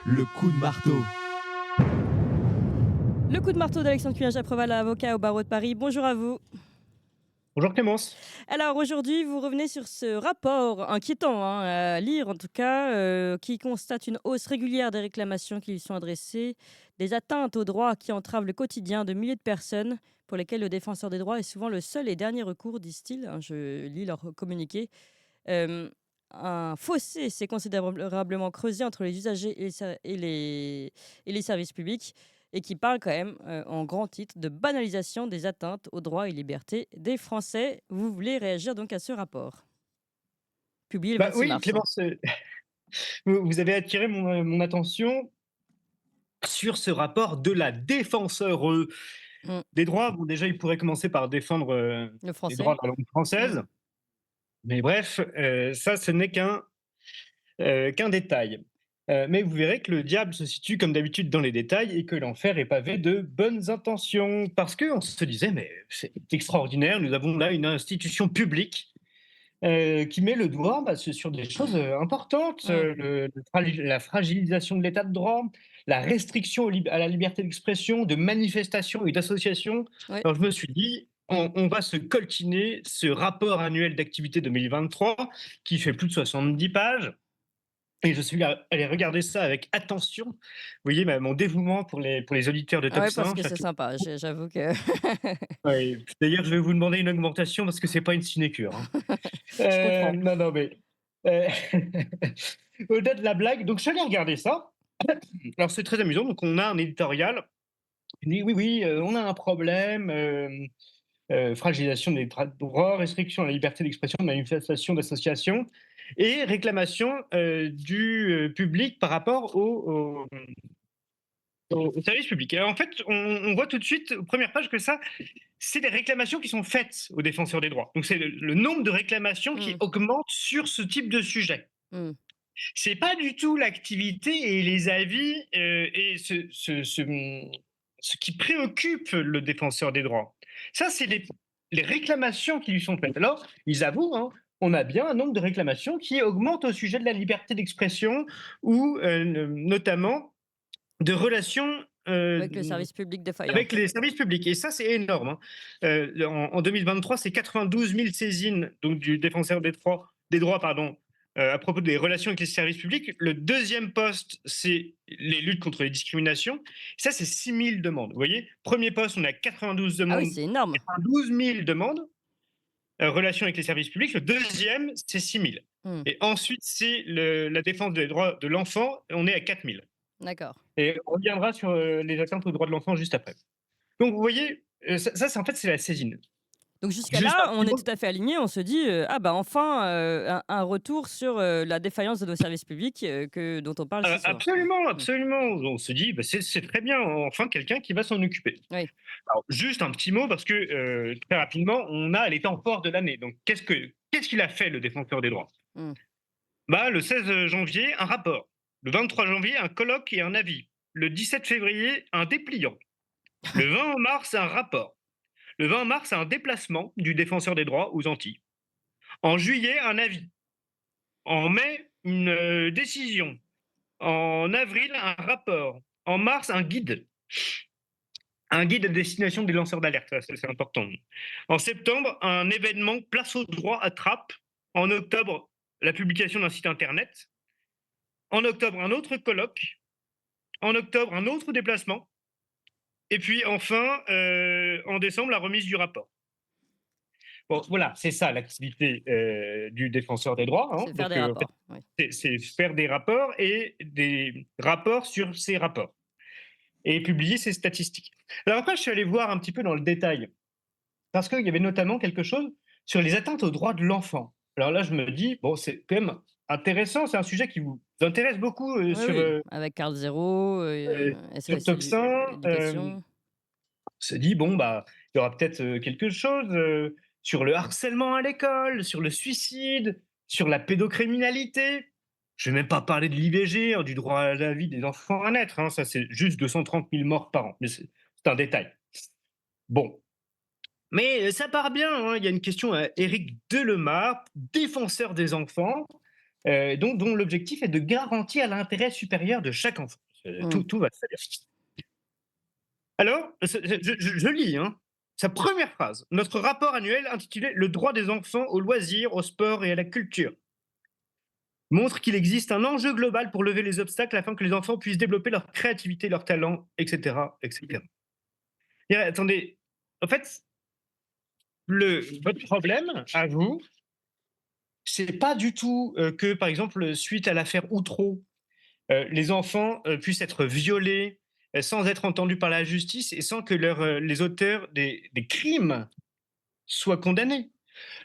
Le coup de marteau. Le coup de marteau d'Alexandre Cunha-Japreval, avocat au barreau de Paris. Bonjour à vous. Bonjour Clémence. Alors aujourd'hui, vous revenez sur ce rapport inquiétant, à lire en tout cas, qui constate une hausse régulière des réclamations qui lui sont adressées, des atteintes aux droits qui entravent le quotidien de milliers de personnes pour lesquelles le défenseur des droits est souvent le seul et dernier recours, disent-ils. Je lis leur communiqué. Euh, un fossé s'est considérablement creusé entre les usagers et les services publics et qui parle quand même en grand titre de banalisation des atteintes aux droits et libertés des Français. Vous voulez réagir donc à ce rapport publié le Bah 26 oui, mars. Clémence, vous avez attiré mon attention sur ce rapport de la défenseur Mm. des droits. Bon, déjà, il pourrait commencer par défendre Le les français. droits de la langue Mm. française, mais bref, ça, ce n'est qu'un détail. Mais vous verrez que le diable se situe comme d'habitude dans les détails et que l'enfer est pavé de bonnes intentions. Parce qu'on se disait, mais c'est extraordinaire, nous avons là une institution publique qui met le doigt sur des choses importantes, Mm. la fragilisation de l'état de droit, la restriction à la liberté d'expression, de manifestation et d'association. Oui. Alors je me suis dit, on va se coltiner ce rapport annuel d'activité 2023 qui fait plus de 70 pages. Et je suis allé regarder ça avec attention. Vous voyez mon dévouement pour les auditeurs de Ah Top ouais, parce 5. que c'est sympa. J'avoue que Ouais. D'ailleurs, je vais vous demander une augmentation parce que c'est pas une sinécure, hein. je comprends. Non, non, mais euh, au-delà de la blague, donc je suis allé regarder ça. Alors c'est très amusant. Donc on a un éditorial. Il dit oui, oui, on a un problème. Fragilisation des droits, restriction à la liberté d'expression, de manifestation, d'association, et réclamation du public par rapport au service public. Alors, en fait, on voit tout de suite, aux premières pages, que ça, c'est des réclamations qui sont faites aux défenseurs des droits. Donc, c'est le nombre de réclamations qui Mm. augmente sur ce type de sujet. Mm. C'est pas du tout l'activité et les avis et ce qui préoccupe le défenseur des droits. Ça, c'est les réclamations qui lui sont faites. Alors, ils avouent, hein, on a bien un nombre de réclamations qui augmente au sujet de la liberté d'expression ou notamment de relations Avec le service public défaillant. avec les services publics. Et ça, c'est énorme, hein. En 2023, c'est 92 000 saisines donc, du défenseur des droits pardon, à propos des relations avec les services publics. Le deuxième poste, c'est les luttes contre les discriminations. Ça, c'est 6 000 demandes. Vous voyez, premier poste, on a 92 Ah oui, demandes, c'est énorme. 12 000 demandes, relations avec les services publics. Le deuxième, c'est 6 000. Mm. Et ensuite, c'est la défense des droits de l'enfant. On est à 4 000. D'accord. Et on reviendra sur les atteintes aux droits de l'enfant juste après. Donc, vous voyez, ça c'est en fait, c'est la saisine. Donc jusqu'à Juste là, un on petit est mot. tout à fait aligné. On se dit, ah bah enfin, un retour sur la défaillance de nos services publics dont on parle si souvent. Absolument, Mm. absolument. On se dit, bah, c'est très bien, enfin quelqu'un qui va s'en occuper. Oui. Alors, juste un petit mot, parce que très rapidement, on a les temps forts de l'année. Donc, qu'est-ce qu'il a fait, le défenseur des droits? Mm. Bah, le 16 janvier, un rapport. Le 23 janvier, un colloque et un avis. Le 17 février, un dépliant. Le 20 mars, un rapport. Le 20 mars, un déplacement du défenseur des droits aux Antilles. En juillet, un avis. En mai, une décision. En avril, un rapport. En mars, un guide. Un guide à destination des lanceurs d'alerte, ça, c'est important. En septembre, un événement Place au droit à Trappes. En octobre, la publication d'un site internet. En octobre, un autre colloque. En octobre, un autre déplacement. Et puis enfin, en décembre, la remise du rapport. Bon, voilà, c'est ça l'activité du défenseur des droits, hein. C'est faire Donc, des en fait, rapports. Oui. c'est faire des rapports et des rapports sur ces rapports et publier ces statistiques. Alors après, je suis allé voir un petit peu dans le détail parce qu'il y avait notamment quelque chose sur les atteintes aux droits de l'enfant. Alors là, je me dis, bon, c'est quand même intéressant, c'est un sujet qui vous intéresse beaucoup Oui, oui, avec Carl Zéro, sur SOS Toxin. Éducation. On se dit, bon, bah, il y aura peut-être quelque chose sur le harcèlement à l'école, sur le suicide, sur la pédocriminalité. Je ne vais même pas parler de l'IVG, hein, du droit à la vie des enfants à naître, hein, ça, c'est juste 230 000 morts par an. Mais c'est un détail. Bon. Mais ça part bien, hein. Il y a une question à Éric Delemare, défenseur des enfants. dont l'objectif est de garantir l'intérêt supérieur de chaque enfant. Mmh. Tout va très bien. Alors, je lis, hein, sa première phrase. Notre rapport annuel intitulé Le droit des enfants au loisir, au sport et à la culture montre qu'il existe un enjeu global pour lever les obstacles afin que les enfants puissent développer leur créativité, leurs talents, etc., etc. Et attendez, en fait, votre problème, à vous, c'est pas du tout que, par exemple, suite à l'affaire Outreau, les enfants puissent être violés sans être entendus par la justice et sans que les auteurs des crimes soient condamnés.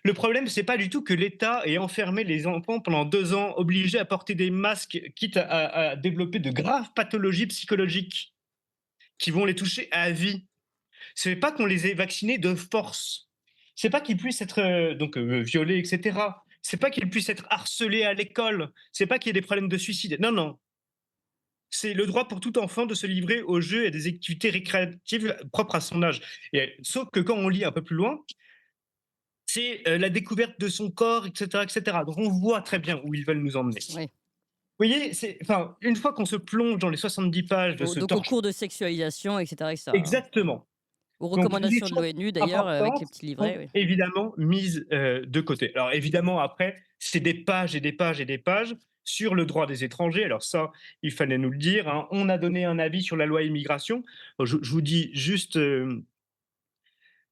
Le problème, c'est pas du tout que l'État ait enfermé les enfants pendant 2 ans, obligés à porter des masques, quitte à développer de graves pathologies psychologiques qui vont les toucher à vie. C'est pas qu'on les ait vaccinés de force. C'est pas qu'ils puissent être violés, etc. C'est pas qu'ils puissent être harcelés à l'école. C'est pas qu'il y ait des problèmes de suicide. Non, non. C'est le droit pour tout enfant de se livrer aux jeux et à des activités récréatives propres à son âge. Sauf que quand on lit un peu plus loin, c'est la découverte de son corps, etc., etc. Donc on voit très bien où ils veulent nous emmener. Oui. Vous voyez, enfin, une fois qu'on se plonge dans les 70 pages de ce Donc au torchon, cours de sexualisation, et cetera, hein. exactement. Aux Donc les recommandations de choses l'ONU d'ailleurs, avec les importantes petits livrets, sont oui. évidemment mises de côté. Alors évidemment, après, c'est des pages et des pages et des pages sur le droit des étrangers. Alors ça, il fallait nous le dire, hein. On a donné un avis sur la loi immigration. Je vous dis juste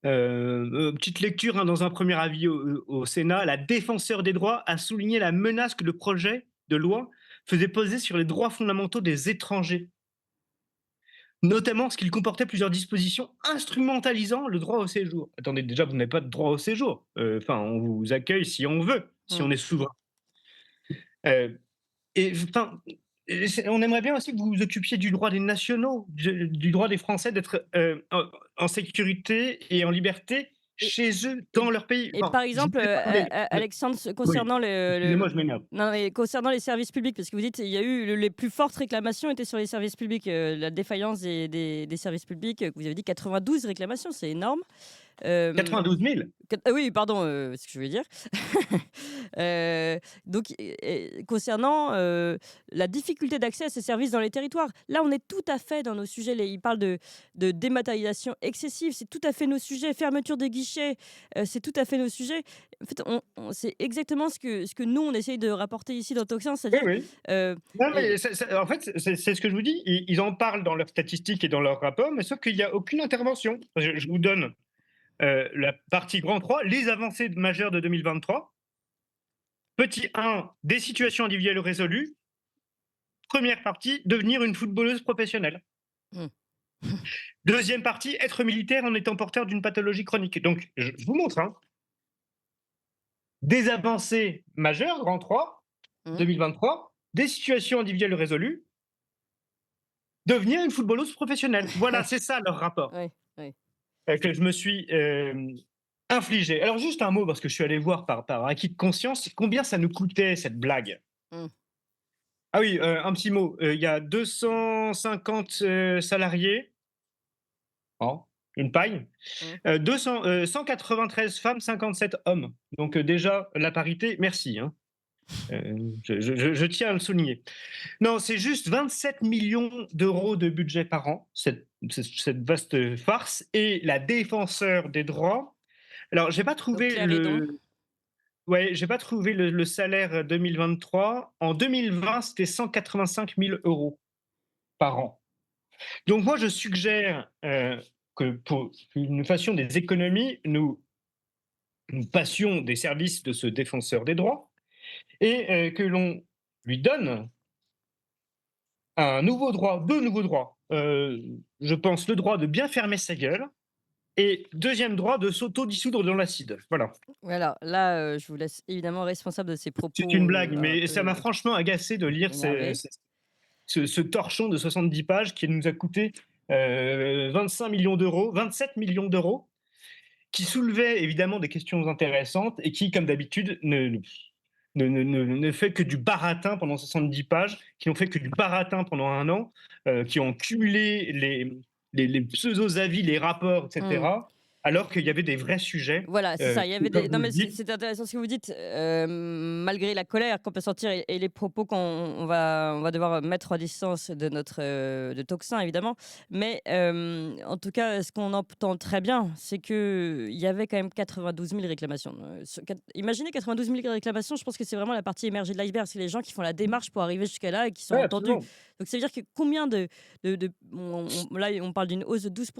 petite lecture, hein, dans un premier avis au Sénat, la défenseur des droits a souligné la menace que le projet de loi faisait peser sur les droits fondamentaux des étrangers, notamment parce qu'il comportait plusieurs dispositions instrumentalisant le droit au séjour. Attendez, déjà, vous n'avez pas de droit au séjour. Enfin, on vous accueille si on veut, si Mmh. on est souverain. Euh, et enfin, on aimerait bien aussi que vous vous occupiez du droit des nationaux, du droit des Français d'être en sécurité et en liberté Et chez eux, et dans leur pays. et Enfin, par je ne exemple, sais pas, attendez, Alexandre, oui, concernant excusez-moi, je m'énerve. non, mais concernant les services publics, parce que vous dites il y a eu les plus fortes réclamations étaient sur les services publics, la défaillance des services publics, vous avez dit 92 réclamations, c'est énorme. Hem 92 000. Oui, pardon, ce que je voulais dire. Donc concernant, la difficulté d'accès à ces services dans les territoires, là, on est tout à fait dans nos sujets. Les Il parle de dématérialisation excessive, c'est tout à fait nos sujets. Fermeture des guichets, c'est tout à fait nos sujets. En fait, on c'est exactement ce que nous, on essaye de rapporter ici dans Toxin, Oui, c'est-à-dire, oui. heu, Non, mais et en fait, c'est ce que je vous dis. Ils en parlent dans leurs statistiques et dans leurs rapports, mais sauf qu'il n'y a aucune intervention. Je vous donne la partie grand 3, les avancées majeures de 2023. Petit 1, des situations individuelles résolues. Première partie, devenir une footballeuse professionnelle. mmh, Deuxième partie, être militaire en étant porteur d'une pathologie chronique. Donc, je vous montre, hein, des avancées majeures, grand 3, mmh, 2023, des situations individuelles résolues, devenir une footballeuse professionnelle. Voilà, c'est ça leur rapport oui, oui. que je me suis infligé. Alors, juste un mot, parce que je suis allé voir par acquis de conscience, combien ça nous coûtait cette blague. Mmh, Ah oui, un petit mot. Il y a 250 salariés, oh, une paille. mmh. 193 femmes, 57 hommes. Donc déjà, la parité, merci, hein. Je tiens à le souligner. Non, c'est juste 27 millions d'euros de budget par an, cette vaste farce. Et la défenseur des droits. Alors, j'ai pas Donc trouvé Claire Hédon. j'ai pas trouvé le salaire 2023. En 2020, c'était 185 000 euros par an. Donc moi, je suggère que pour que nous fassions des économies, nous passions des services de ce défenseur des droits et que l'on lui donne un nouveau droit, deux nouveaux droits. Je pense le droit de bien fermer sa gueule et deuxième droit de s'auto-dissoudre dans l'acide. Voilà. Voilà, là, je vous laisse évidemment responsable de ces C'est une propos, blague, un mais ça m'a peu franchement agacé de lire énervés. ce torchon de 70 pages qui nous a coûté 25 millions d'euros, 27 millions d'euros, qui soulevait évidemment des questions intéressantes et qui, comme d'habitude, ne fait que du baratin pendant 70 pages, qui n'ont fait que du baratin pendant un an, qui ont cumulé les pseudo-avis, les rapports, Mmh. etc. alors qu'il y avait des vrais sujets, Voilà, c'est ça. Il y avait des comme non, vous le mais c'est dites. c'est intéressant ce que vous dites, malgré la colère qu'on peut sentir et les propos qu'on va devoir mettre à distance de notre, de Tocsin évidemment. Mais, en tout cas, ce qu'on entend très bien, c'est qu'il y avait quand même 92 000 réclamations. Imaginez 92 000 réclamations, je pense que c'est vraiment la partie émergée de l'iceberg. C'est les gens qui font la démarche pour arriver jusqu'à là et qui sont Ouais, entendus. absolument. Donc ça veut dire que combien de là, on parle d'une hausse de 12.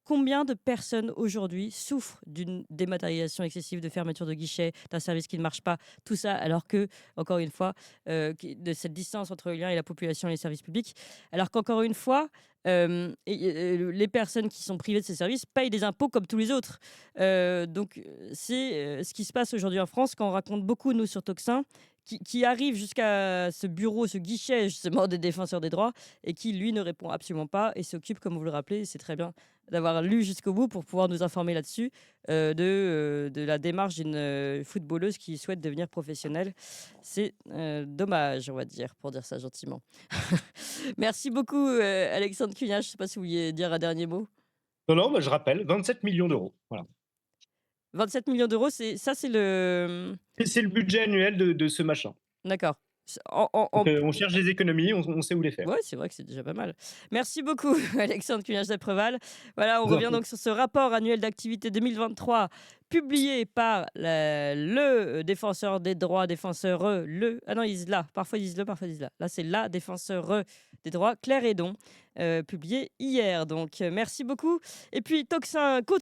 Combien de personnes aujourd'hui souffrent d'une dématérialisation excessive, de fermeture de guichets, d'un service qui ne marche pas, tout ça alors que, encore une fois, de cette distance entre le lien et la population et les services publics, alors qu'encore une fois, les personnes qui sont privées de ces services payent des impôts comme tous les autres. Donc, c'est ce qui se passe aujourd'hui en France quand on raconte beaucoup, nous, sur Toxin, qui arrive jusqu'à ce bureau, ce guichet justement des défenseurs des droits et qui, lui, ne répond absolument pas et s'occupe, comme vous le rappelez, c'est très bien d'avoir lu jusqu'au bout pour pouvoir nous informer là-dessus, de la démarche d'une, footballeuse qui souhaite devenir professionnelle. C'est, dommage, on va dire, pour dire ça gentiment. Merci beaucoup, Alexandre Cunha. Je ne sais pas si vous vouliez dire un dernier mot? Non, non, bah, je rappelle, 27 millions d'euros. Voilà. 27 millions d'euros, c'est le, Et c'est le budget annuel de ce machin. d'accord. Donc, on cherche des économies, on sait où les faire. Ouais, c'est vrai que c'est déjà pas mal. Merci beaucoup, Alexandre Cunha-Preval. Voilà, on Je vous en revient prie. donc sur ce rapport annuel d'activité 2023 publié par le défenseur des droits, défenseur le. Ah non, ils disent là. Parfois ils disent le, parfois ils disent là. Là, c'est la défenseur des droits, Claire Hédon, publié hier. Donc, merci beaucoup. Et puis, Toxin